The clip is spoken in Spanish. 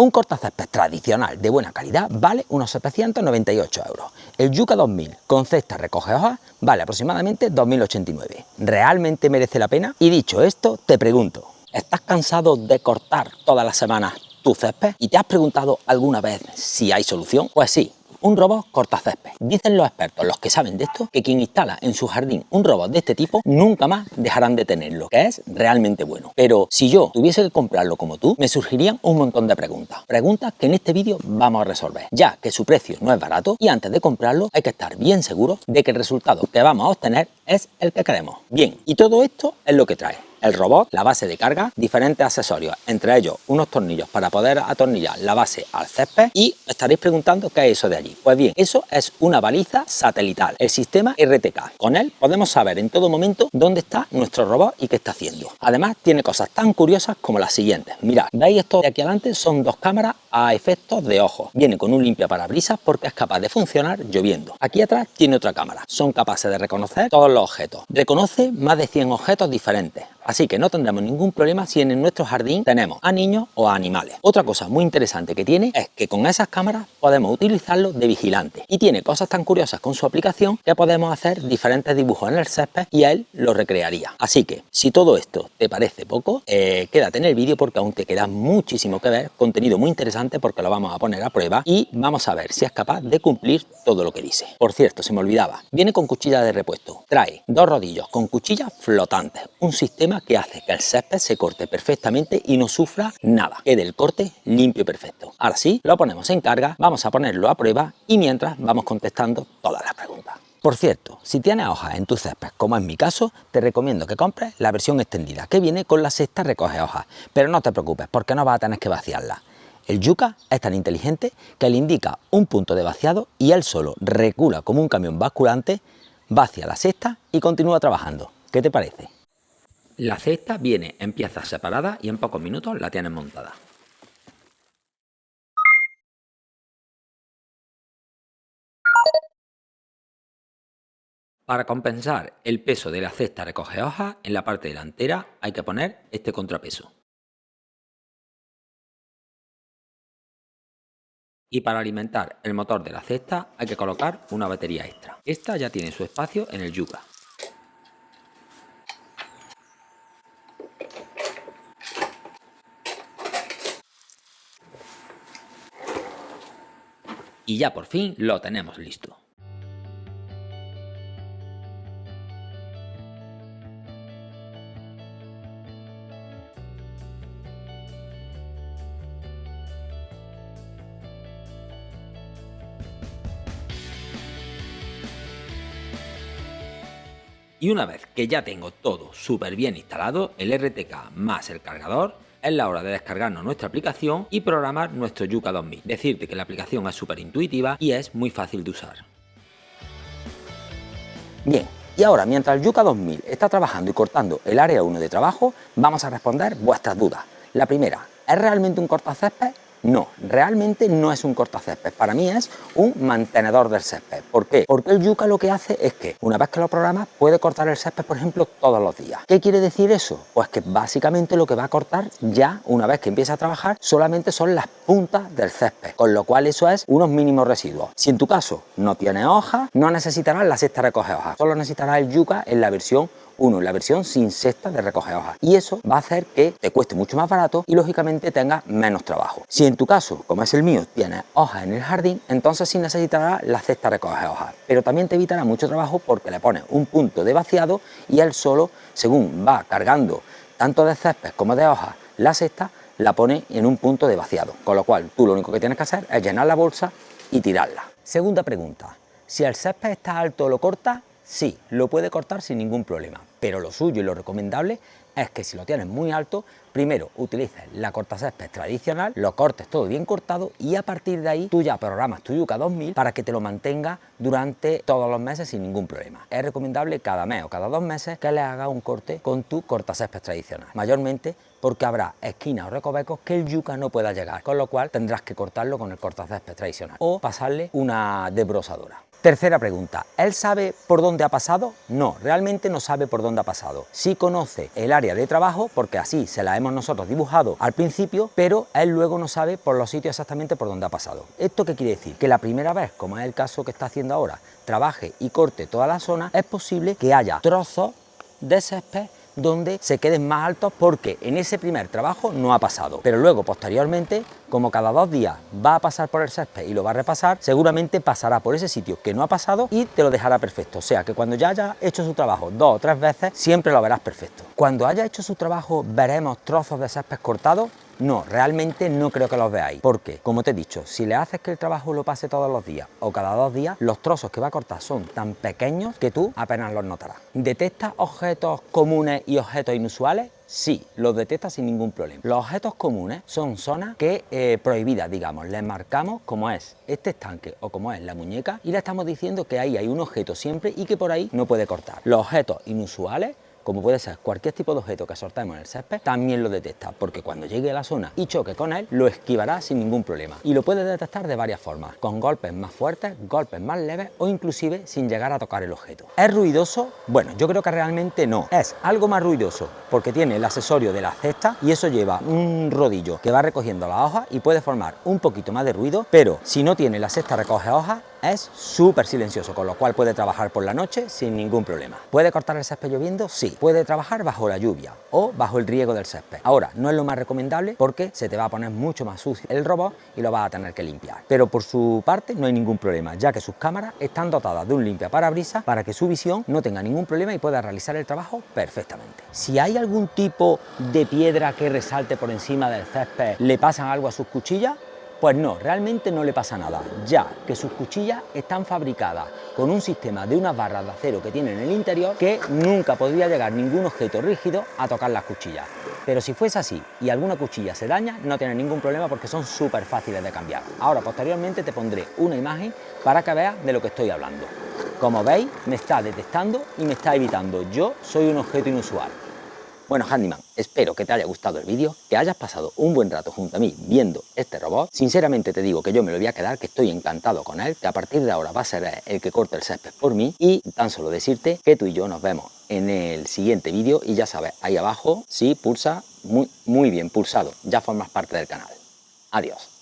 Un cortacésped tradicional de buena calidad vale unos 798 euros. El Yuca 2000 con cesta recoge hojas vale aproximadamente 2089. ¿Realmente merece la pena? Y dicho esto, te pregunto, ¿estás cansado de cortar todas las semanas tu césped? ¿Y te has preguntado alguna vez si hay solución? Pues sí. Un robot cortacésped. Dicen los expertos, los que saben de esto, que quien instala en su jardín un robot de este tipo nunca más dejarán de tenerlo, que es realmente bueno. Pero si yo tuviese que comprarlo como tú, me surgirían un montón de preguntas. Preguntas que en este vídeo vamos a resolver, ya que su precio no es barato y antes de comprarlo hay que estar bien seguros de que el resultado que vamos a obtener es el que queremos. Bien, y todo esto es lo que trae. El robot, la base de carga, diferentes accesorios, entre ellos unos tornillos para poder atornillar la base al césped, y estaréis preguntando qué es eso de allí. Pues bien, eso es una baliza satelital, el sistema RTK. Con él podemos saber en todo momento dónde está nuestro robot y qué está haciendo. Además tiene cosas tan curiosas como las siguientes. Mirad, ¿veis esto de aquí adelante? Son dos cámaras a efectos de ojos. Viene con un limpiaparabrisas porque es capaz de funcionar lloviendo. Aquí atrás tiene otra cámara. Son capaces de reconocer todos los objetos. Reconoce más de 100 objetos diferentes. Así que no tendremos ningún problema si en nuestro jardín tenemos a niños o a animales. Otra cosa muy interesante que tiene es que con esas cámaras podemos utilizarlo de vigilante. Y tiene cosas tan curiosas con su aplicación que podemos hacer diferentes dibujos en el césped y él lo recrearía. Así que si todo esto te parece poco, quédate en el vídeo porque aún te queda muchísimo que ver. Contenido muy interesante porque lo vamos a poner a prueba y vamos a ver si es capaz de cumplir todo lo que dice. Por cierto, se me olvidaba, viene con cuchilla de repuesto. Trae dos rodillos con cuchillas flotantes. Un sistema que hace que el césped se corte perfectamente y no sufra nada. Quede el corte limpio y perfecto. Ahora sí, lo ponemos en carga, vamos a ponerlo a prueba y mientras vamos contestando todas las preguntas. Por cierto, si tienes hojas en tu césped, como es mi caso, te recomiendo que compres la versión extendida, que viene con la cesta recoge hojas. Pero no te preocupes, porque no vas a tener que vaciarla. El Yuca es tan inteligente que le indica un punto de vaciado y él solo recula como un camión basculante, vacia la cesta y continúa trabajando. ¿Qué te parece? La cesta viene en piezas separadas y en pocos minutos la tienes montada. Para compensar el peso de la cesta recoge hojas, en la parte delantera hay que poner este contrapeso. Y para alimentar el motor de la cesta hay que colocar una batería extra. Esta ya tiene su espacio en el Yuca. Y ya por fin lo tenemos listo. Y una vez que ya tengo todo súper bien instalado, el RTK más el cargador, es la hora de descargarnos nuestra aplicación y programar nuestro Yuca 2000. Decirte que la aplicación es súper intuitiva y es muy fácil de usar. Bien, y ahora mientras el Yuca 2000 está trabajando y cortando el área 1 de trabajo, vamos a responder vuestras dudas. La primera, ¿es realmente un cortacésped? No, realmente no es un cortacésped, para mí es un mantenedor del césped. ¿Por qué? Porque el Yuca lo que hace es que una vez que lo programas puede cortar el césped, por ejemplo, todos los días. ¿Qué quiere decir eso? Pues que básicamente lo que va a cortar ya una vez que empieza a trabajar solamente son las puntas del césped, con lo cual eso es unos mínimos residuos. Si en tu caso no tienes hojas, no necesitarás la cesta recoge hojas, solo necesitarás el Yuca en la versión 1, la versión sin cesta de recoger hojas, y eso va a hacer que te cueste mucho más barato y lógicamente tengas menos trabajo. Si en tu caso, como es el mío, tienes hojas en el jardín, entonces sí necesitarás la cesta recoger hojas, pero también te evitará mucho trabajo porque le pones un punto de vaciado y él solo, según va cargando tanto de césped como de hojas la cesta, la pone en un punto de vaciado, con lo cual tú lo único que tienes que hacer es llenar la bolsa y tirarla. Segunda pregunta, si el césped está alto, ¿lo corta? Sí, lo puede cortar sin ningún problema, pero lo suyo y lo recomendable es que si lo tienes muy alto, primero utilices la cortacésped tradicional, lo cortes todo bien cortado y a partir de ahí tú ya programas tu Yuca 2000 para que te lo mantenga durante todos los meses sin ningún problema. Es recomendable cada mes o cada 2 meses que le hagas un corte con tu cortacésped tradicional, mayormente porque habrá esquinas o recovecos que el yuca no pueda llegar, con lo cual tendrás que cortarlo con el cortacésped tradicional o pasarle una desbrosadora. Tercera pregunta, ¿él sabe por dónde ha pasado? No, realmente no sabe por dónde ha pasado. Sí conoce el área de trabajo, porque así se la hemos nosotros dibujado al principio, pero él luego no sabe por los sitios exactamente por dónde ha pasado. ¿Esto qué quiere decir? Que la primera vez, como es el caso que está haciendo ahora, trabaje y corte toda la zona, es posible que haya trozos de césped donde se queden más altos porque en ese primer trabajo no ha pasado, pero luego posteriormente, como cada 2 días va a pasar por el césped y lo va a repasar, seguramente pasará por ese sitio que no ha pasado y te lo dejará perfecto. O sea que cuando ya haya hecho su trabajo 2 o 3 veces, siempre lo verás perfecto. Cuando haya hecho su trabajo, ¿veremos trozos de césped cortados? No, realmente no creo que los veáis, porque, como te he dicho, si le haces que el trabajo lo pase todos los días o cada 2 días, los trozos que va a cortar son tan pequeños que tú apenas los notarás. ¿Detectas objetos comunes y objetos inusuales? Sí, los detecta sin ningún problema. Los objetos comunes son zonas que prohibidas, digamos, les marcamos como es este estanque o como es la muñeca y le estamos diciendo que ahí hay un objeto siempre y que por ahí no puede cortar. Los objetos inusuales, como puede ser cualquier tipo de objeto que soltemos en el césped, también lo detecta, porque cuando llegue a la zona y choque con él, lo esquivará sin ningún problema. Y lo puede detectar de varias formas, con golpes más fuertes, golpes más leves o inclusive sin llegar a tocar el objeto. ¿Es ruidoso? Bueno, yo creo que realmente no. Es algo más ruidoso, porque tiene el accesorio de la cesta y eso lleva un rodillo que va recogiendo las hojas y puede formar un poquito más de ruido, pero si no tiene la cesta recoge hojas, es súper silencioso, con lo cual puede trabajar por la noche sin ningún problema. ¿Puede cortar el césped lloviendo? Sí. Puede trabajar bajo la lluvia o bajo el riego del césped. Ahora, no es lo más recomendable porque se te va a poner mucho más sucio el robot y lo vas a tener que limpiar. Pero por su parte no hay ningún problema, ya que sus cámaras están dotadas de un limpiaparabrisas para que su visión no tenga ningún problema y pueda realizar el trabajo perfectamente. Si hay algún tipo de piedra que resalte por encima del césped, ¿le pasa algo a sus cuchillas? Pues no, realmente no le pasa nada, ya que sus cuchillas están fabricadas con un sistema de unas barras de acero que tienen en el interior que nunca podría llegar ningún objeto rígido a tocar las cuchillas. Pero si fuese así y alguna cuchilla se daña, no tiene ningún problema porque son súper fáciles de cambiar. Ahora, posteriormente te pondré una imagen para que veas de lo que estoy hablando. Como veis, me está detectando y me está evitando. Yo soy un objeto inusual. Bueno, Handyman, espero que te haya gustado el vídeo, que hayas pasado un buen rato junto a mí viendo este robot. Sinceramente te digo que yo me lo voy a quedar, que estoy encantado con él, que a partir de ahora va a ser él el que corte el césped por mí y tan solo decirte que tú y yo nos vemos en el siguiente vídeo y ya sabes, ahí abajo, sí, pulsa, muy bien pulsado, ya formas parte del canal. Adiós.